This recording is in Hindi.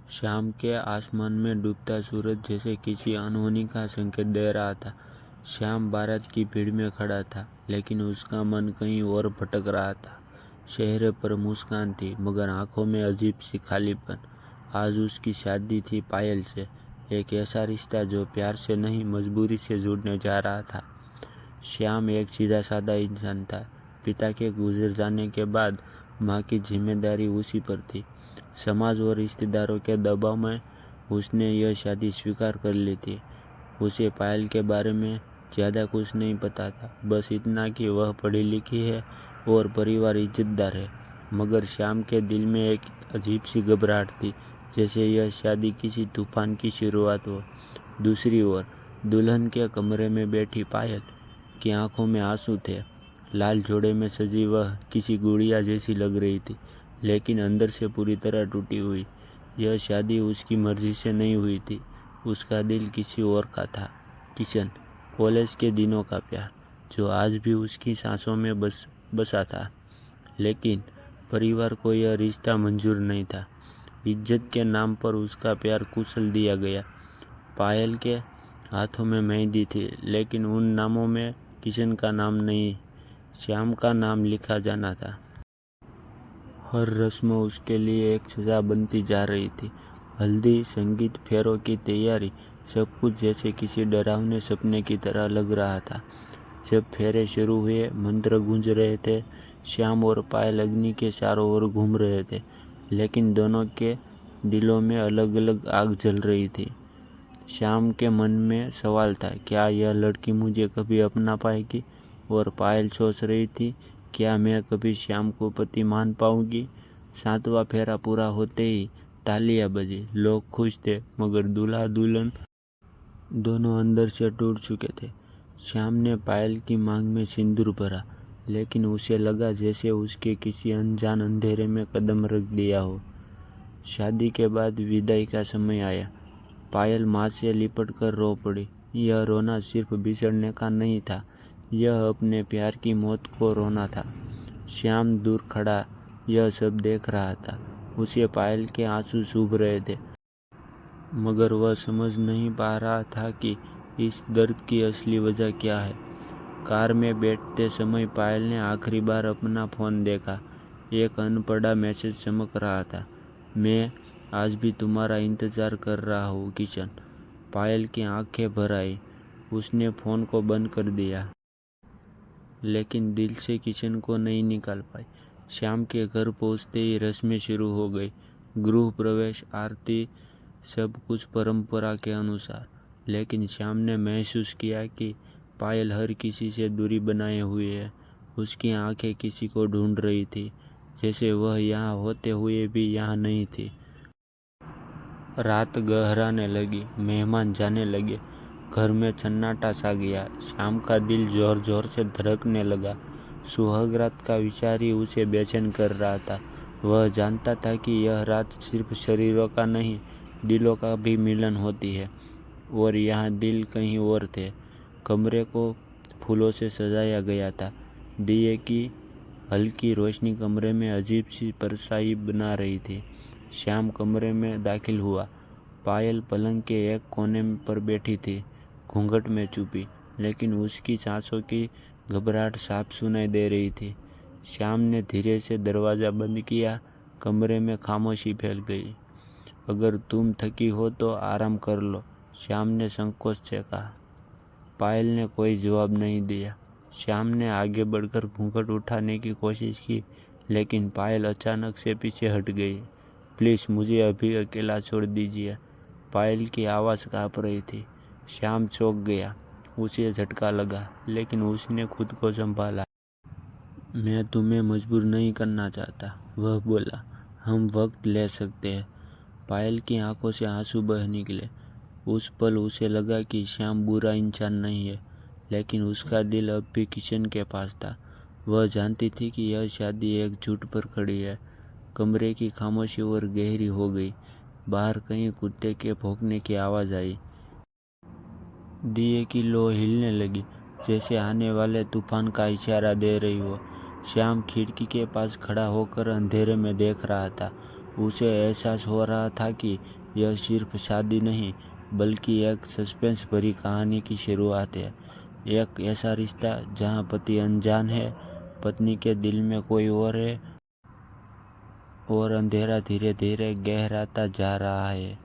शाम के आसमान में डूबता सूरज जैसे किसी अनहोनी का संकेत दे रहा था। श्याम बारात की भीड़ में खड़ा था, लेकिन उसका मन कहीं और भटक रहा था। चेहरे पर मुस्कान थी, मगर आंखों में अजीब सी खालीपन। आज उसकी शादी थी पायल से, एक ऐसा रिश्ता जो प्यार से नहीं मजबूरी से जुड़ने जा रहा था। श्याम एक सीधा साधा इंसान था। पिता के गुजर जाने के बाद माँ की जिम्मेदारी उसी पर थी। समाज और रिश्तेदारों के दबाव में उसने यह शादी स्वीकार कर ली थी। उसे पायल के बारे में ज़्यादा कुछ नहीं पता था, बस इतना कि वह पढ़ी लिखी है और परिवार इज्जतदार है। मगर श्याम के दिल में एक अजीब सी घबराहट थी, जैसे यह शादी किसी तूफान की शुरुआत हो। दूसरी ओर दुल्हन के कमरे में बैठी पायल की आंखों में आंसू थे। लाल जोड़े में सजी वह किसी गुड़िया जैसी लग रही थी, लेकिन अंदर से पूरी तरह टूटी हुई। यह शादी उसकी मर्जी से नहीं हुई थी, उसका दिल किसी और का था। किशन, कॉलेज के दिनों का प्यार जो आज भी उसकी सांसों में बसा था। लेकिन परिवार को यह रिश्ता मंजूर नहीं था। इज्जत के नाम पर उसका प्यार कुचल दिया गया। पायल के हाथों में मेहंदी थी, लेकिन उन नामों में किशन का नाम नहीं, श्याम का नाम लिखा जाना था। हर रस्म उसके लिए एक सजा बनती जा रही थी। हल्दी, संगीत, फेरों की तैयारी, सब कुछ जैसे किसी डरावने सपने की तरह लग रहा था। जब फेरे शुरू हुए, मंत्र गूंज रहे थे। श्याम और पायल अग्नि के चारों ओर घूम रहे थे, लेकिन दोनों के दिलों में अलग अलग आग जल रही थी। श्याम के मन में सवाल था, क्या यह लड़की मुझे कभी अपना पाएगी? और पायल सोच रही थी, क्या मैं कभी श्याम को पति मान पाऊंगी? 7वां फेरा पूरा होते ही तालियां बजी। लोग खुश थे, मगर दूल्हा दुल्हन दोनों अंदर से टूट चुके थे। श्याम ने पायल की मांग में सिंदूर भरा, लेकिन उसे लगा जैसे उसके किसी अनजान अंधेरे में कदम रख दिया हो। शादी के बाद विदाई का समय आया। पायल माँ से लिपट कर रो पड़ी। यह रोना सिर्फ बिछड़ने का नहीं था, यह अपने प्यार की मौत को रोना था। श्याम दूर खड़ा यह सब देख रहा था। उसे पायल के आंसू चुभ रहे थे, मगर वह समझ नहीं पा रहा था कि इस दर्द की असली वजह क्या है। कार में बैठते समय पायल ने आखिरी बार अपना फ़ोन देखा। एक अनपढ़ा मैसेज चमक रहा था, मैं आज भी तुम्हारा इंतज़ार कर रहा हूँ किशन। पायल की आंखें भर आई। उसने फ़ोन को बंद कर दिया, लेकिन दिल से किशन को नहीं निकाल पाई। श्याम के घर पहुँचते ही रस्में शुरू हो गई। गृह प्रवेश, आरती, सब कुछ परंपरा के अनुसार। लेकिन श्याम ने महसूस किया कि पायल हर किसी से दूरी बनाए हुए है। उसकी आंखें किसी को ढूंढ रही थी, जैसे वह यहाँ होते हुए भी यहाँ नहीं थी। रात गहराने लगी, मेहमान जाने लगे, घर में सन्नाटा सा गया। श्याम का दिल जोर जोर से धड़कने लगा। सुहागरात का विचार ही उसे बेचैन कर रहा था। वह जानता था कि यह रात सिर्फ शरीरों का नहीं, दिलों का भी मिलन होती है, और यहाँ दिल कहीं और थे। कमरे को फूलों से सजाया गया था। दिए की हल्की रोशनी कमरे में अजीब सी परछाई बना रही थी। श्याम कमरे में दाखिल हुआ। पायल पलंग के एक कोने पर बैठी थी, घूंघट में छुपी, लेकिन उसकी सांसों की घबराहट साफ सुनाई दे रही थी। श्याम ने धीरे से दरवाज़ा बंद किया। कमरे में खामोशी फैल गई। अगर तुम थकी हो तो आराम कर लो, श्याम ने संकोच से कहा। पायल ने कोई जवाब नहीं दिया। श्याम ने आगे बढ़कर घूंघट उठाने की कोशिश की, लेकिन पायल अचानक से पीछे हट गई। प्लीज़ मुझे अभी अकेला छोड़ दीजिए, पायल की आवाज़ काँप रही थी। श्याम चौंक गया। उसे झटका लगा, लेकिन उसने खुद को संभाला। मैं तुम्हें मजबूर नहीं करना चाहता, वह बोला। हम वक्त ले सकते हैं। पायल की आंखों से आंसू बह निकले। उस पल उसे लगा कि श्याम बुरा इंसान नहीं है, लेकिन उसका दिल अब भी किशन के पास था। वह जानती थी कि यह शादी एक झूठ पर खड़ी है। कमरे की खामोशी और गहरी हो गई। बाहर कहीं कुत्ते के भौंकने की आवाज़ आई। दिए की लौ हिलने लगी, जैसे आने वाले तूफान का इशारा दे रही हो। श्याम खिड़की के पास खड़ा होकर अंधेरे में देख रहा था। उसे एहसास हो रहा था कि यह सिर्फ शादी नहीं बल्कि एक सस्पेंस भरी कहानी की शुरुआत है। एक ऐसा रिश्ता जहां पति अनजान है, पत्नी के दिल में कोई और है और अंधेरा धीरे धीरे गहराता जा रहा है।